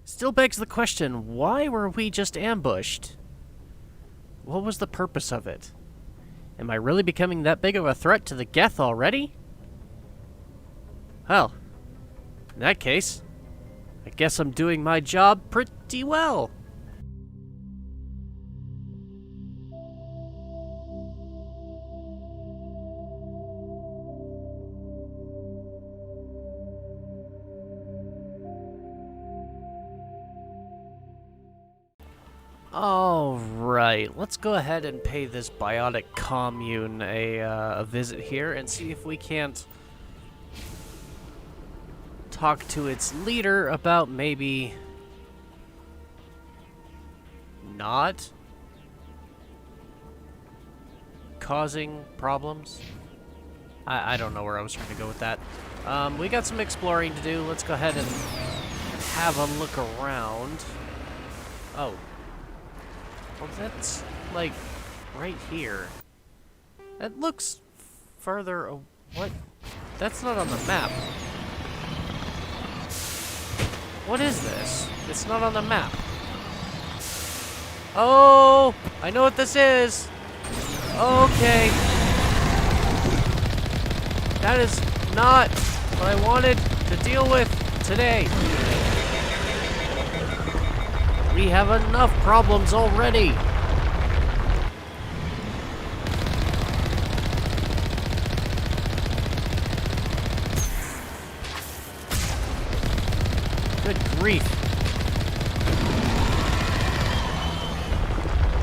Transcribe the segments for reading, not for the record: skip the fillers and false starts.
Still begs the question, why were we just ambushed? What was the purpose of it? Am I really becoming that big of a threat to the Geth already? Well, in that case, I guess I'm doing my job pretty well. Alright, let's go ahead and pay this biotic commune a visit here and see if we can't talk to its leader about maybe not causing problems. I don't know where I was trying to go with that. We got some exploring to do. Let's go ahead and have a look around. Oh. Well, that's, like, right here. That looks further... What? That's not on the map. What is this? It's not on the map. Oh! I know what this is! Okay. That is not what I wanted to deal with today. We have enough problems already. Good grief.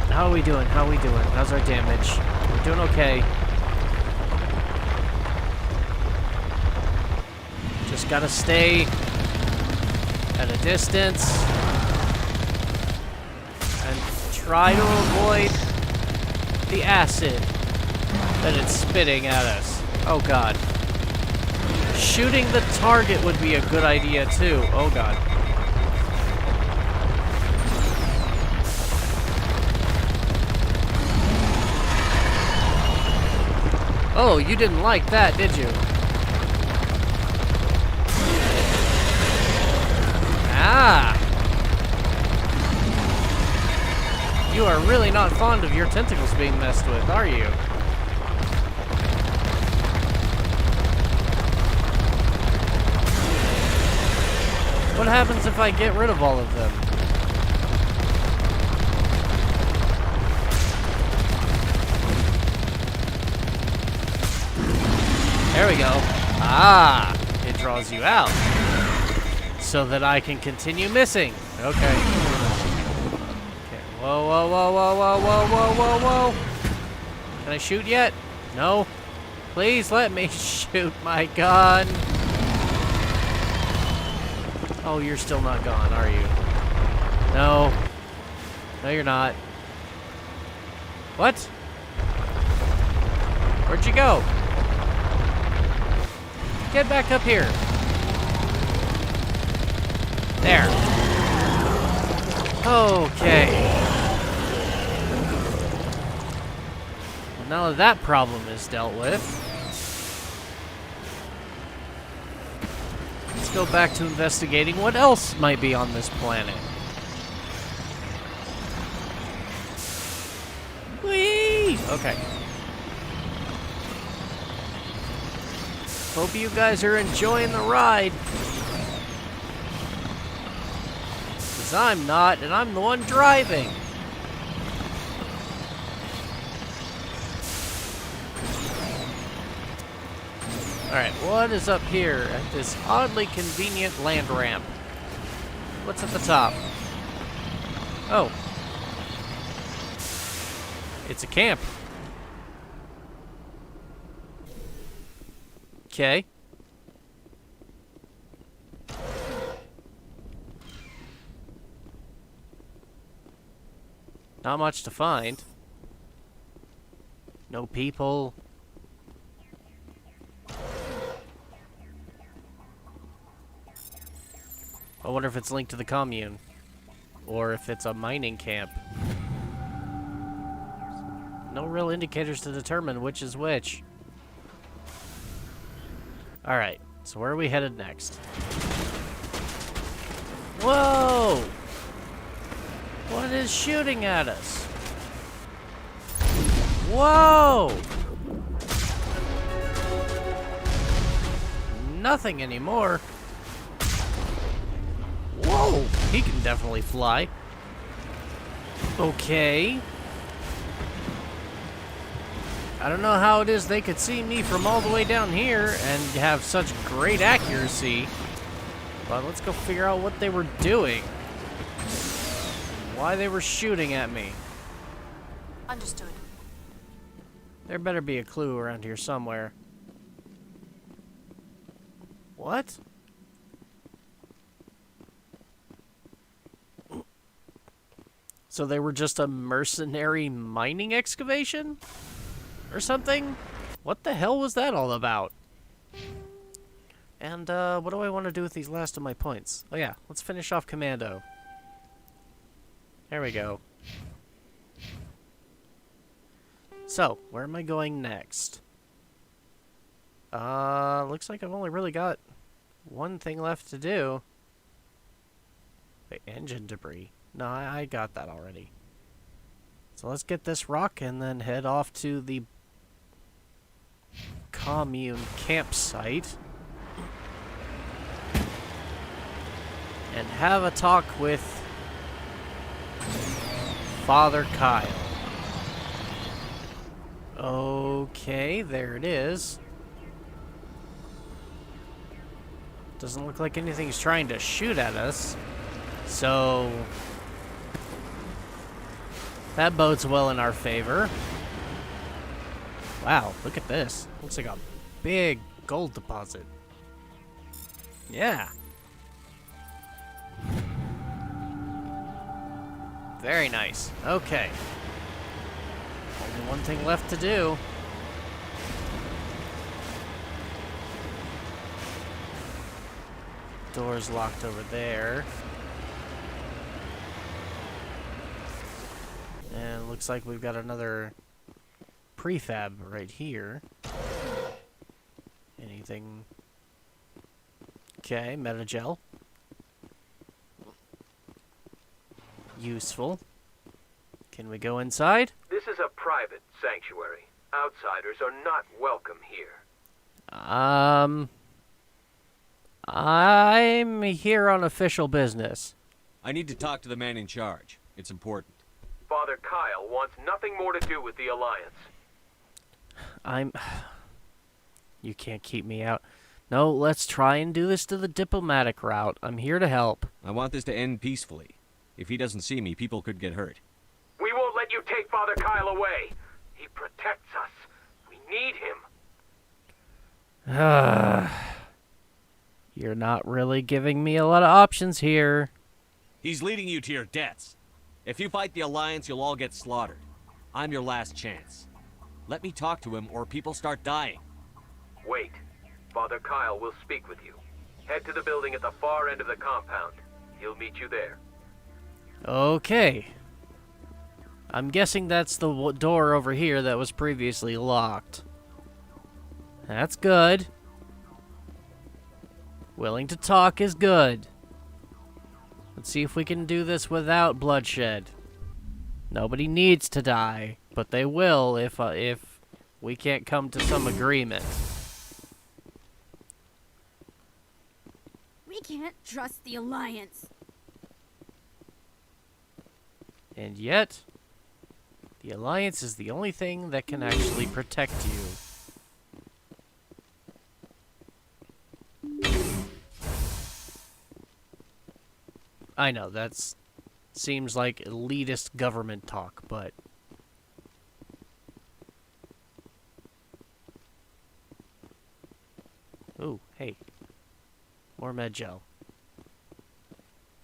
How are we doing? How are we doing? How's our damage? We're doing okay. Just gotta stay at a distance. Try to avoid the acid that it's spitting at us. Oh god. Shooting the target would be a good idea too. Oh god. Oh, you didn't like that, did you? Ah! You are really not fond of your tentacles being messed with, are you? What happens if I get rid of all of them? There we go. Ah! It draws you out. So that I can continue missing. Okay. Whoa, whoa, whoa, whoa, whoa, whoa, whoa, whoa, whoa. Can I shoot yet? No? Please let me shoot my gun. Oh, you're still not gone, are you? No. No, you're not. What? Where'd you go? Get back up here. There. Okay. Now that that problem is dealt with, let's go back to investigating what else might be on this planet. Whee! Okay. Hope you guys are enjoying the ride. Because I'm not, and I'm the one driving. Alright, what is up here at this oddly convenient land ramp? What's at the top? Oh. It's a camp. Okay. Not much to find. No people. I wonder if it's linked to the commune. Or if it's a mining camp. No real indicators to determine which is which. Alright, so where are we headed next? Whoa! it is shooting at us. Whoa! Nothing anymore. Whoa! He can definitely fly. Okay. I don't know how it is they could see me from all the way down here and have such great accuracy. But let's go figure out what they were doing. Why they were shooting at me. Understood. There better be a clue around here somewhere. What? So they were just a mercenary mining excavation? Or something? What the hell was that all about? And, what do I want to do with these last of my points? Oh yeah, let's finish off Commando. There we go. So, where am I going next? Looks like I've only really got one thing left to do. Wait, engine debris. No, I got that already. So let's get this rock and then head off to the commune campsite. And have a talk with Father Kyle. Okay, there it is. Doesn't look like anything's trying to shoot at us. So that bodes well in our favor. Wow, look at this. Looks like a big gold deposit. Yeah. Very nice. Okay. Only one thing left to do. Door's locked over there. And looks like we've got another prefab right here. Anything? Okay, metagel. Useful. Can we go inside? This is a private sanctuary. Outsiders are not welcome here. I'm here on official business. I need to talk to the man in charge. It's important. Father Kyle wants nothing more to do with the Alliance. You can't keep me out. No, let's try and do this to the diplomatic route. I'm here to help. I want this to end peacefully. If he doesn't see me, people could get hurt. We won't let you take Father Kyle away. He protects us. We need him. You're not really giving me a lot of options here. He's leading you to your deaths. If you fight the Alliance, you'll all get slaughtered. I'm your last chance. Let me talk to him, or people start dying. Wait. Father Kyle will speak with you. Head to the building at the far end of the compound. He'll meet you there. Okay. I'm guessing that's the door over here that was previously locked. That's good. Willing to talk is good. Let's see if we can do this without bloodshed. Nobody needs to die, but they will if we can't come to some agreement. We can't trust the Alliance. And yet, the Alliance is the only thing that can actually protect you. I know, that's seems like elitist government talk, but ooh, hey. More med gel.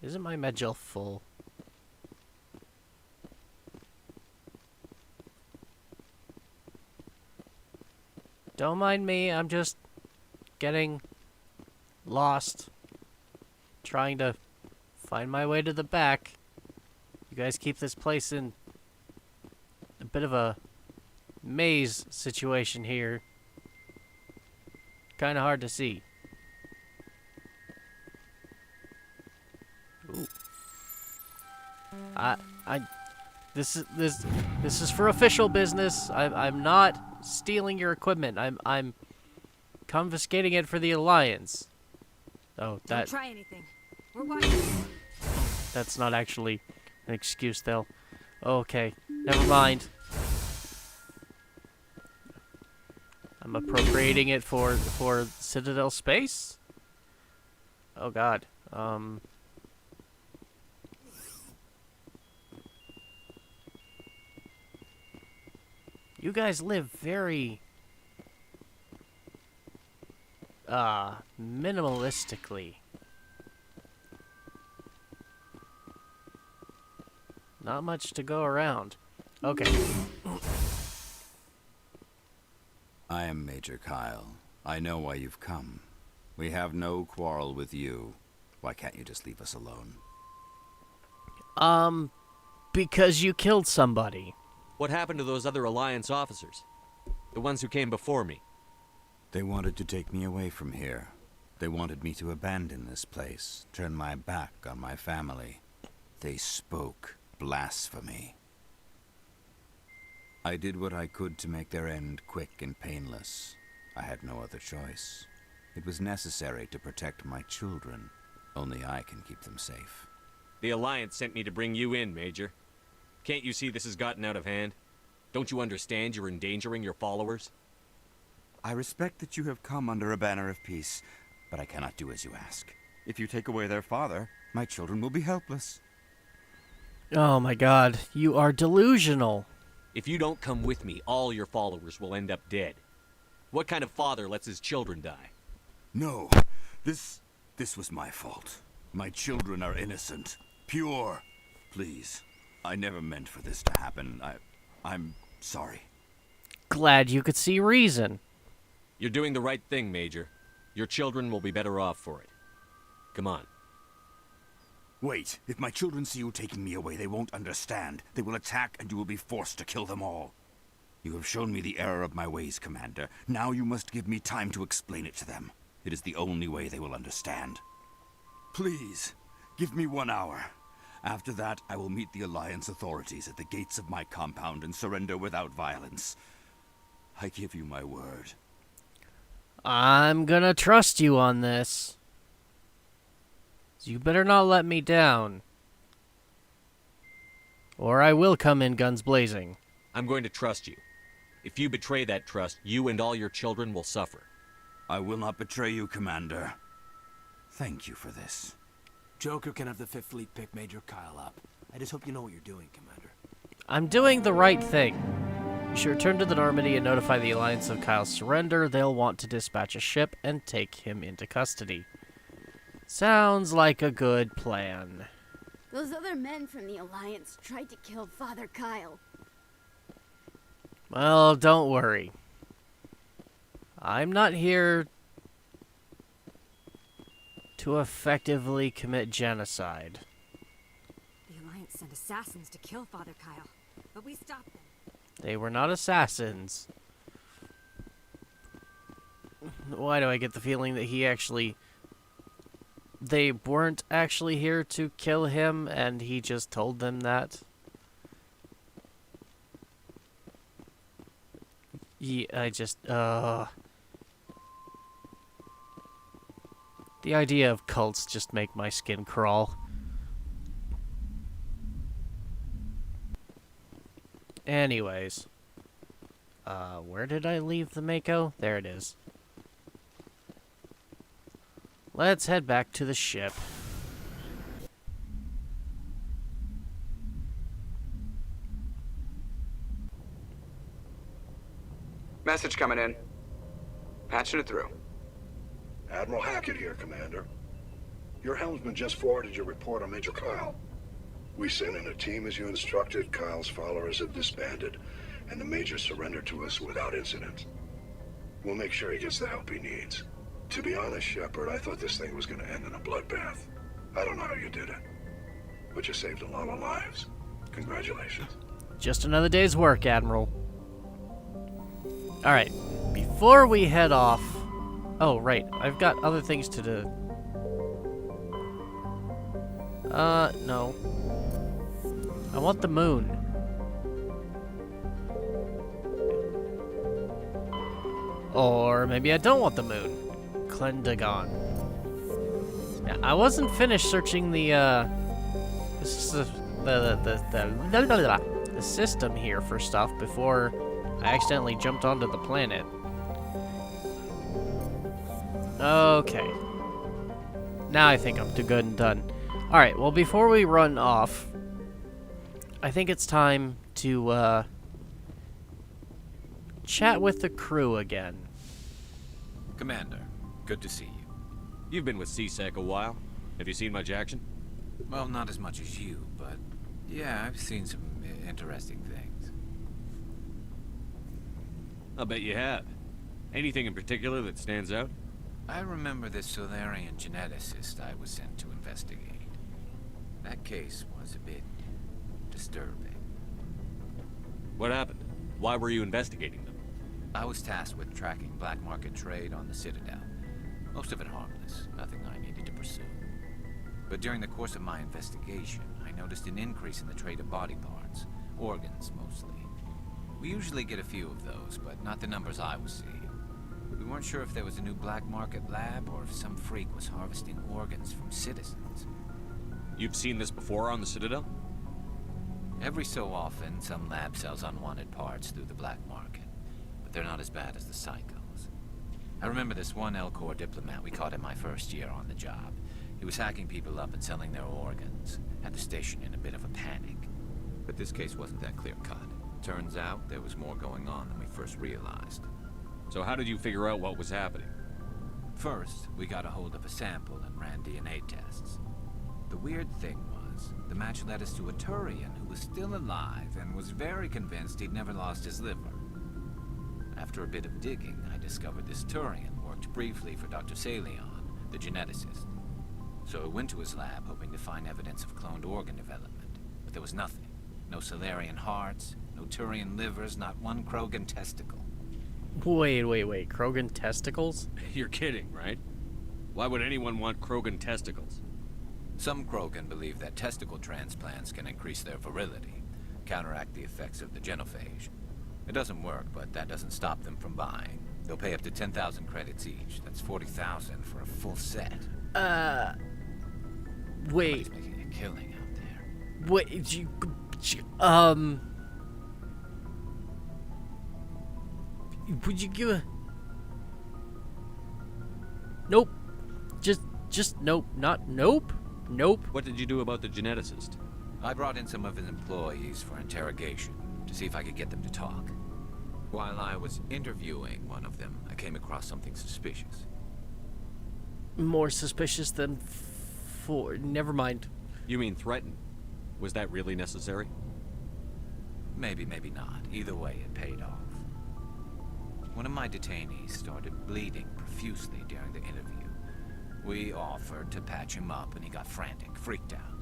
Isn't my med gel full? Don't mind me, I'm just getting lost. Trying to find my way to the back. You guys keep this place in a bit of a maze situation here. Kind of hard to see. Ooh. I, I, this is for official business. I'm not stealing your equipment. I'm confiscating it for the Alliance. Oh, Don't that try anything. We're watching. that's not actually an excuse, though. Okay, never mind. I'm appropriating it for Citadel space? Oh god. You guys live very minimalistically. Not much to go around. Okay. I am Major Kyle. I know why you've come. We have no quarrel with you. Why can't you just leave us alone? Because you killed somebody. What happened to those other Alliance officers? The ones who came before me? They wanted to take me away from here. They wanted me to abandon this place, turn my back on my family. They spoke blasphemy. I did what I could to make their end quick and painless. I had no other choice. It was necessary to protect my children. Only I can keep them safe. The Alliance sent me to bring you in, Major. Can't you see this has gotten out of hand? Don't you understand you're endangering your followers? I respect that you have come under a banner of peace, but I cannot do as you ask. If you take away their father, my children will be helpless. Oh my god, you are delusional. If you don't come with me, all your followers will end up dead. What kind of father lets his children die? No, this was my fault. My children are innocent, pure. Please, I never meant for this to happen. I'm sorry. Glad you could see reason. You're doing the right thing, Major. Your children will be better off for it. Come on. Wait, if my children see you taking me away, they won't understand. They will attack and you will be forced to kill them all. You have shown me the error of my ways, Commander. Now you must give me time to explain it to them. It is the only way they will understand. Please, give me 1 hour. After that, I will meet the Alliance authorities at the gates of my compound and surrender without violence. I give you my word. I'm gonna trust you on this. You better not let me down. Or I will come in guns blazing. I'm going to trust you. If you betray that trust, you and all your children will suffer. I will not betray you, Commander. Thank you for this. Joker can have the 5th Fleet pick Major Kyle up. I just hope you know what you're doing, Commander. I'm doing the right thing. You should return to the Normandy and notify the Alliance of Kyle's surrender. They'll want to dispatch a ship and take him into custody. Sounds like a good plan. Those other men from the Alliance tried to kill Father Kyle. Well, don't worry. I'm not here to effectively commit genocide. The Alliance sent assassins to kill Father Kyle, but we stopped them. They were not assassins. Why do I get the feeling that they weren't actually here to kill him, and he just told them that? Yeah, the idea of cults just make my skin crawl. Anyways. Where did I leave the Mako? There it is. Let's head back to the ship. Message coming in. Patching it through. Admiral Hackett here, Commander. Your helmsman just forwarded your report on Major Kyle. We sent in a team as you instructed. Kyle's followers have disbanded, and the Major surrendered to us without incident. We'll make sure he gets the help he needs. To be honest, Shepard, I thought this thing was going to end in a bloodbath. I don't know how you did it, but you saved a lot of lives. Congratulations. Just another day's work, Admiral. Alright, before we head off... Oh, right, I've got other things to do. No. I want the moon. Or maybe I don't want the moon. Clendagon. Yeah, I wasn't finished searching the system here for stuff before I accidentally jumped onto the planet. Okay. Now I think I'm too good and done. Alright, well, before we run off, I think it's time to, chat with the crew again. Commander, good to see you. You've been with CSEC a while. Have you seen much action? Well, not as much as you, but yeah, I've seen some interesting things. I'll bet you have. Anything in particular that stands out? I remember this Solarian geneticist I was sent to investigate. That case was a bit disturbing. What happened? Why were you investigating them? I was tasked with tracking black market trade on the Citadel. Most of it harmless, nothing I needed to pursue. But during the course of my investigation, I noticed an increase in the trade of body parts, organs mostly. We usually get a few of those, but not the numbers I was seeing. We weren't sure if there was a new black market lab or if some freak was harvesting organs from citizens. You've seen this before on the Citadel? Every so often, some lab sells unwanted parts through the black market, but they're not as bad as the psychos. I remember this one L-Corps diplomat we caught in my first year on the job. He was hacking people up and selling their organs. Had the station in a bit of a panic. But this case wasn't that clear-cut. Turns out there was more going on than we first realized. So how did you figure out what was happening? First, we got a hold of a sample and ran DNA tests. The weird thing was, the match led us to a Turian who was still alive and was very convinced he'd never lost his liver. After a bit of digging, I discovered this Turian worked briefly for Dr. Salion, the geneticist. So I went to his lab hoping to find evidence of cloned organ development, but there was nothing. No Solarian hearts, no Turian livers, not one Krogan testicle. Wait. Krogan testicles? You're kidding, right? Why would anyone want Krogan testicles? Some Krogan believe that testicle transplants can increase their virility, counteract the effects of the genophage. It doesn't work, but that doesn't stop them from buying. They'll pay up to 10,000 credits each. That's 40,000 for a full set. Wait. Somebody's making a killing out there. Wait, would you give a... Nope. Just nope. Not nope. Nope. What did you do about the geneticist? I brought in some of his employees for interrogation, to see if I could get them to talk. While I was interviewing one of them, I came across something suspicious. More suspicious than never mind. You mean threatened? Was that really necessary? Maybe, maybe not. Either way, it paid off. One of my detainees started bleeding profusely during the interview. We offered to patch him up, and he got frantic, freaked out.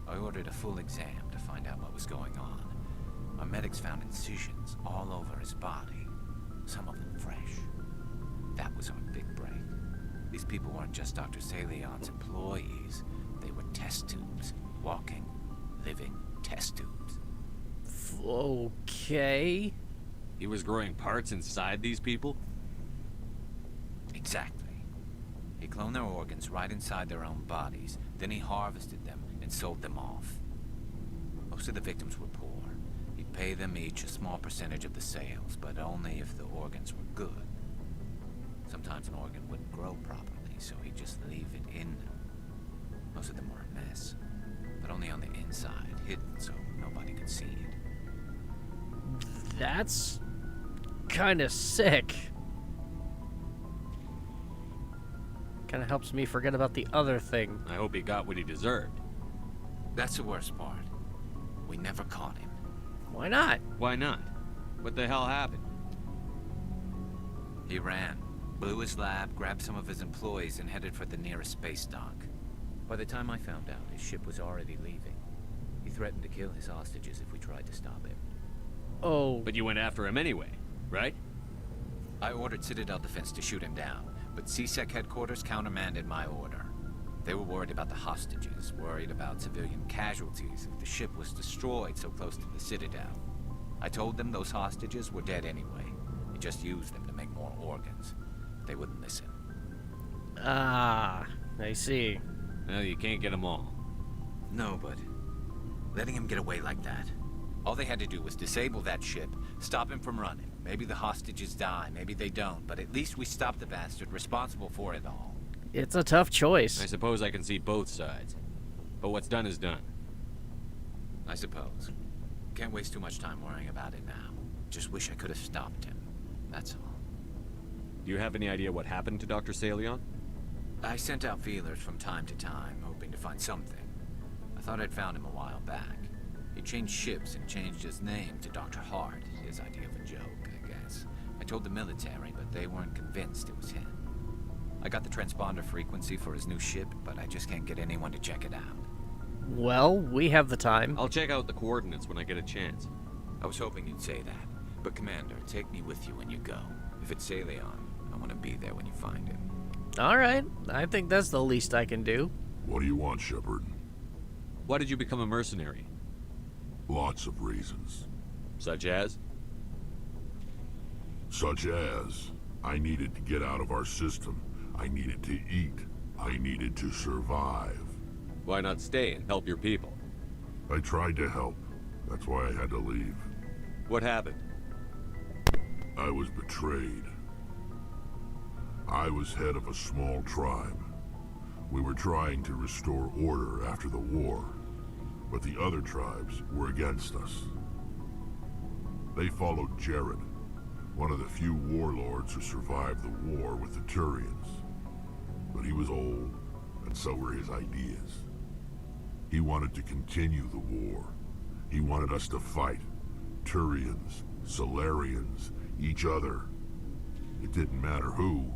I ordered a full exam to find out what was going on. Our medics found incisions all over his body, some of them fresh. That was our big break. These people weren't just Dr. Salion's employees. They were test tubes. Walking, living test tubes. Okay. He was growing parts inside these people? Exactly. He cloned their organs right inside their own bodies. Then he harvested them and sold them off. Most of the victims were poor. He'd pay them each a small percentage of the sales, but only if the organs were good. Sometimes an organ wouldn't grow properly, so he'd just leave it in them. Most of them were a mess, but only on the inside, hidden so nobody could see it. That's kind of sick. Kind of helps me forget about the other thing. I hope he got what he deserved. That's the worst part. We never caught him. Why not? Why not? What the hell happened? He ran, blew his lab, grabbed some of his employees, and headed for the nearest space dock. By the time I found out, his ship was already leaving. He threatened to kill his hostages if we tried to stop him. Oh. But you went after him anyway, right? I ordered Citadel Defense to shoot him down, but CSEC headquarters countermanded my order. They were worried about the hostages, worried about civilian casualties if the ship was destroyed so close to the Citadel. I told them those hostages were dead anyway. You just used them to make more organs. They wouldn't listen. Ah, I see. Well, you can't get them all. No, but letting him get away like that. All they had to do was disable that ship, stop him from running. Maybe the hostages die, maybe they don't, but at least we stopped the bastard responsible for it all. It's a tough choice. I suppose I can see both sides. But what's done is done. I suppose. Can't waste too much time worrying about it now. Just wish I could have stopped him. That's all. Do you have any idea what happened to Dr. Salion? I sent out feelers from time to time, hoping to find something. I thought I'd found him a while back. He changed ships and changed his name to Dr. Hart, his idea of a joke, I guess. I told the military, but they weren't convinced it was him. I got the transponder frequency for his new ship, but I just can't get anyone to check it out. Well, we have the time. I'll check out the coordinates when I get a chance. I was hoping you'd say that. But Commander, take me with you when you go. If it's Salion, I want to be there when you find him. Alright, I think that's the least I can do. What do you want, Shepard? Why did you become a mercenary? Lots of reasons. Such as? Such as, I needed to get out of our system. I needed to eat. I needed to survive. Why not stay and help your people? I tried to help. That's why I had to leave. What happened? I was betrayed. I was head of a small tribe. We were trying to restore order after the war, but the other tribes were against us. They followed Jared, one of the few warlords who survived the war with the Turians. But he was old, and so were his ideas. He wanted to continue the war. He wanted us to fight. Turians, Solarians, each other. It didn't matter who,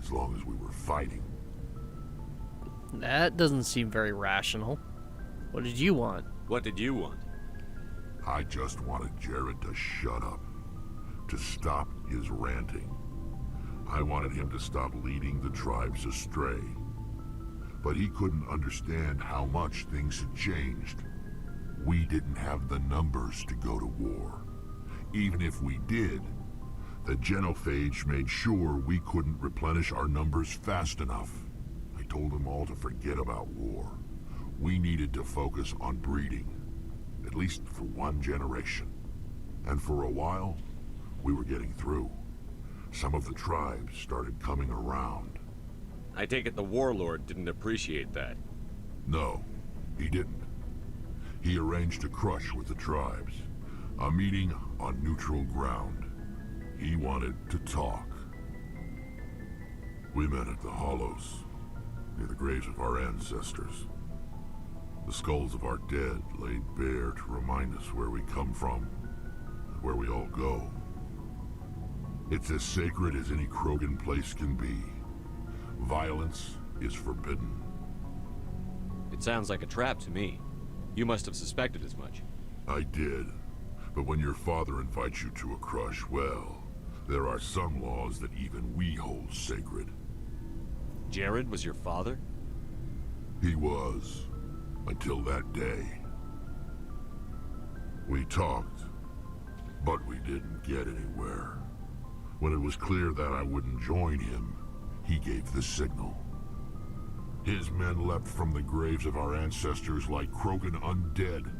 as long as we were fighting. That doesn't seem very rational. What did you want? What did you want? I just wanted Jared to shut up, to stop his ranting. I wanted him to stop leading the tribes astray. But he couldn't understand how much things had changed. We didn't have the numbers to go to war. Even if we did, the genophage made sure we couldn't replenish our numbers fast enough. I told them all to forget about war. We needed to focus on breeding, at least for one generation. And for a while, we were getting through. Some of the tribes started coming around. I take it the warlord didn't appreciate that. No, he didn't. He arranged a crush with the tribes, a meeting on neutral ground. He wanted to talk. We met at the Hollows, near the graves of our ancestors. The skulls of our dead laid bare to remind us where we come from, and where we all go. It's as sacred as any Krogan place can be. Violence is forbidden. It sounds like a trap to me. You must have suspected as much. I did. But when your father invites you to a crush, well, there are some laws that even we hold sacred. Jared was your father? He was, until that day. We talked, but we didn't get anywhere. When it was clear that I wouldn't join him, he gave the signal. His men leapt from the graves of our ancestors like Krogan undead.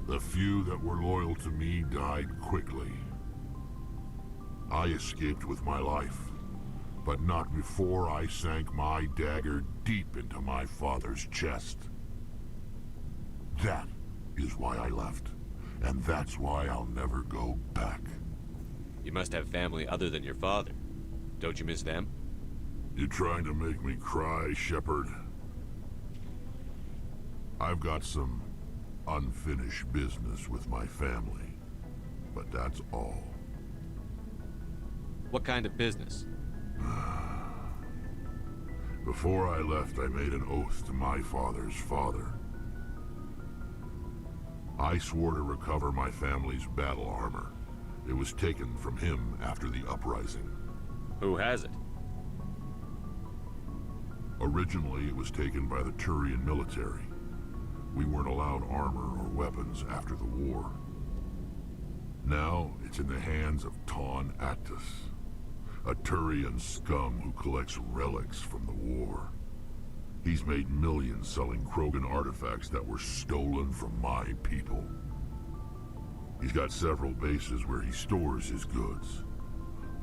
The few that were loyal to me died quickly. I escaped with my life, but not before I sank my dagger deep into my father's chest. That is why I left, and that's why I'll never go back. You must have family other than your father. Don't you miss them? You trying to make me cry, Shepard? I've got some unfinished business with my family, but that's all. What kind of business? Before I left, I made an oath to my father's father. I swore to recover my family's battle armor. It was taken from him after the uprising. Who has it? Originally, it was taken by the Turian military. We weren't allowed armor or weapons after the war. Now, it's in the hands of Ton Actus, a Turian scum who collects relics from the war. He's made millions selling Krogan artifacts that were stolen from my people. He's got several bases where he stores his goods,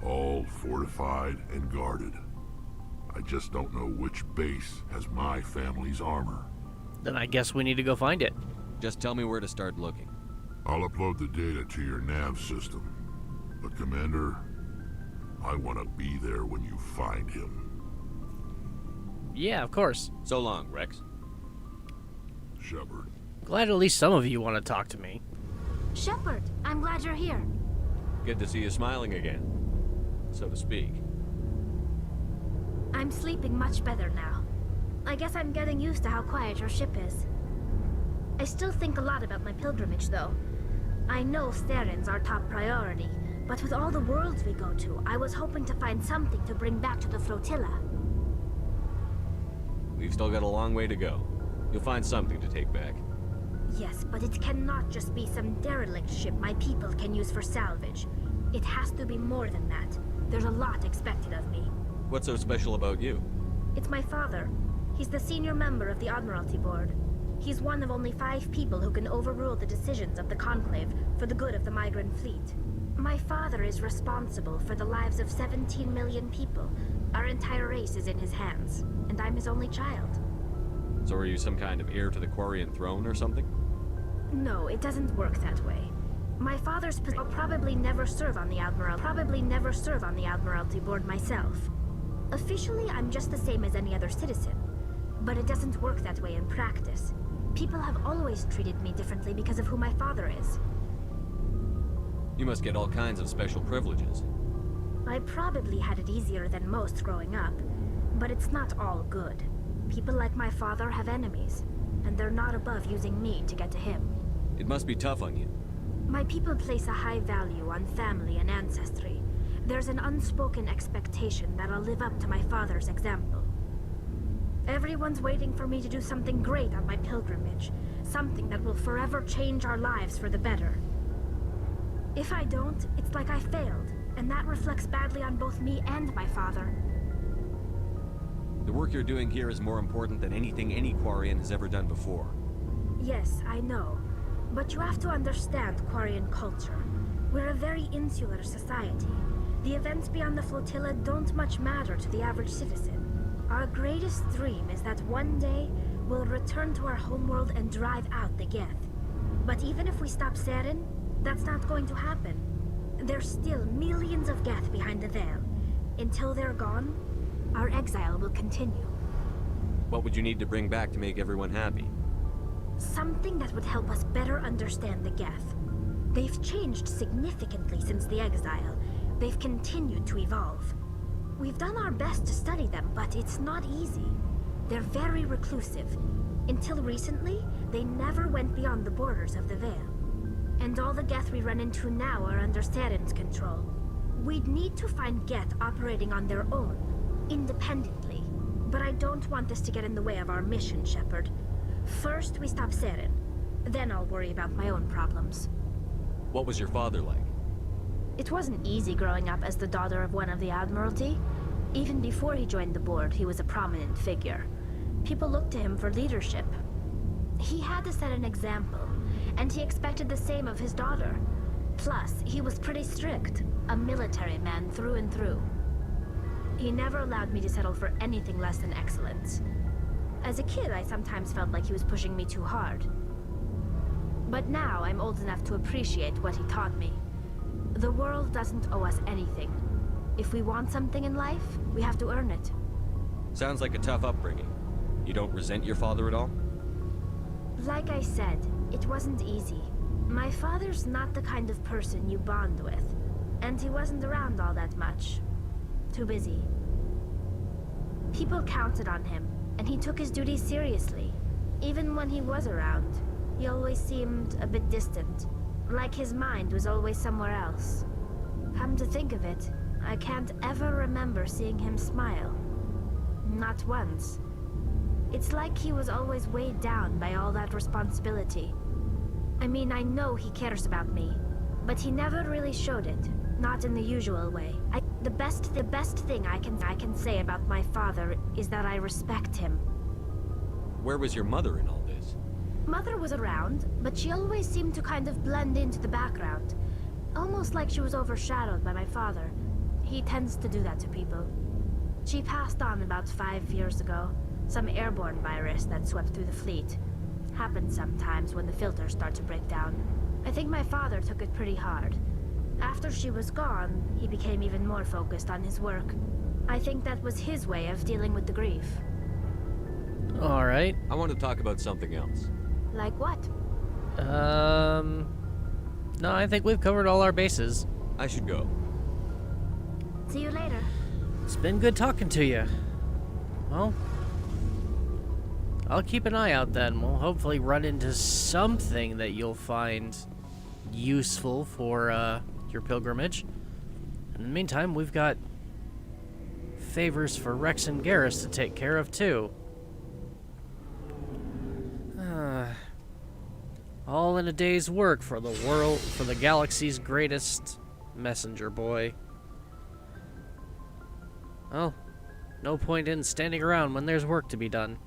all fortified and guarded. I just don't know which base has my family's armor. Then I guess we need to go find it. Just tell me where to start looking. I'll upload the data to your nav system. But Commander, I want to be there when you find him. Yeah, of course. So long, Rex. Shepard. Glad at least some of you want to talk to me. Shepard, I'm glad you're here. Good to see you smiling again, so to speak. I'm sleeping much better now. I guess I'm getting used to how quiet your ship is. I still think a lot about my pilgrimage, though. I know Starin's our top priority, but with all the worlds we go to, I was hoping to find something to bring back to the flotilla. We've still got a long way to go. You'll find something to take back. Yes, but it cannot just be some derelict ship my people can use for salvage. It has to be more than that. There's a lot expected of me. What's so special about you? It's my father. He's the senior member of the Admiralty Board. He's one of only 5 people who can overrule the decisions of the Conclave for the good of the migrant fleet. My father is responsible for the lives of 17 million people. Our entire race is in his hands, and I'm his only child. So are you some kind of heir to the Quarian throne or something? No, it doesn't work that way. My father's I'll probably never serve on the Admiralty Board myself. Officially, I'm just the same as any other citizen. But it doesn't work that way in practice. People have always treated me differently because of who my father is. You must get all kinds of special privileges. I probably had it easier than most growing up, but it's not all good. People like my father have enemies, and they're not above using me to get to him. It must be tough on you. My people place a high value on family and ancestry. There's an unspoken expectation that I'll live up to my father's example. Everyone's waiting for me to do something great on my pilgrimage, something that will forever change our lives for the better. If I don't, it's like I failed, and that reflects badly on both me and my father. The work you're doing here is more important than anything any Quarian has ever done before. Yes, I know. But you have to understand Quarian culture. We're a very insular society. The events beyond the flotilla don't much matter to the average citizen. Our greatest dream is that one day we'll return to our homeworld and drive out the Geth. But even if we stop Saren, that's not going to happen. There's still millions of Geth behind the veil. Until they're gone, our exile will continue. What would you need to bring back to make everyone happy? Something that would help us better understand the Geth. They've changed significantly since the exile. They've continued to evolve. We've done our best to study them, but it's not easy. They're very reclusive. Until recently, they never went beyond the borders of the Veil. And all the Geth we run into now are under Saren's control. We'd need to find Geth operating on their own, independently. But I don't want this to get in the way of our mission, Shepard. First, we stop Saren. Then I'll worry about my own problems. What was your father like? It wasn't easy growing up as the daughter of one of the Admiralty. Even before he joined the board, he was a prominent figure. People looked to him for leadership. He had to set an example, and he expected the same of his daughter. Plus, he was pretty strict, a military man through and through. He never allowed me to settle for anything less than excellence. As a kid, I sometimes felt like he was pushing me too hard. But now, I'm old enough to appreciate what he taught me. The world doesn't owe us anything. If we want something in life, we have to earn it. Sounds like a tough upbringing. You don't resent your father at all? Like I said, it wasn't easy. My father's not the kind of person you bond with, and he wasn't around all that much. Too busy. People counted on him, and he took his duties seriously. Even when he was around, he always seemed a bit distant, like his mind was always somewhere else. Come to think of it, I can't ever remember seeing him smile. Not once. It's like he was always weighed down by all that responsibility. I mean, I know he cares about me, but he never really showed it. Not in the usual way. The best thing I can say about my father is that I respect him. Where was your mother in all this? Mother was around, but she always seemed to kind of blend into the background. Almost like she was overshadowed by my father. He tends to do that to people. She passed on about 5 years ago. Some airborne virus that swept through the fleet. Happens sometimes when the filters start to break down. I think my father took it pretty hard. After she was gone, he became even more focused on his work. I think that was his way of dealing with the grief. Alright. I want to talk about something else. Like what? No, I think we've covered all our bases. I should go. See you later. It's been good talking to you. Well, I'll keep an eye out then. We'll hopefully run into something that you'll find useful for your pilgrimage. In the meantime, we've got favors for Rex and Garrus to take care of too. All in a day's work for the galaxy's greatest messenger boy. Well, no point in standing around when there's work to be done.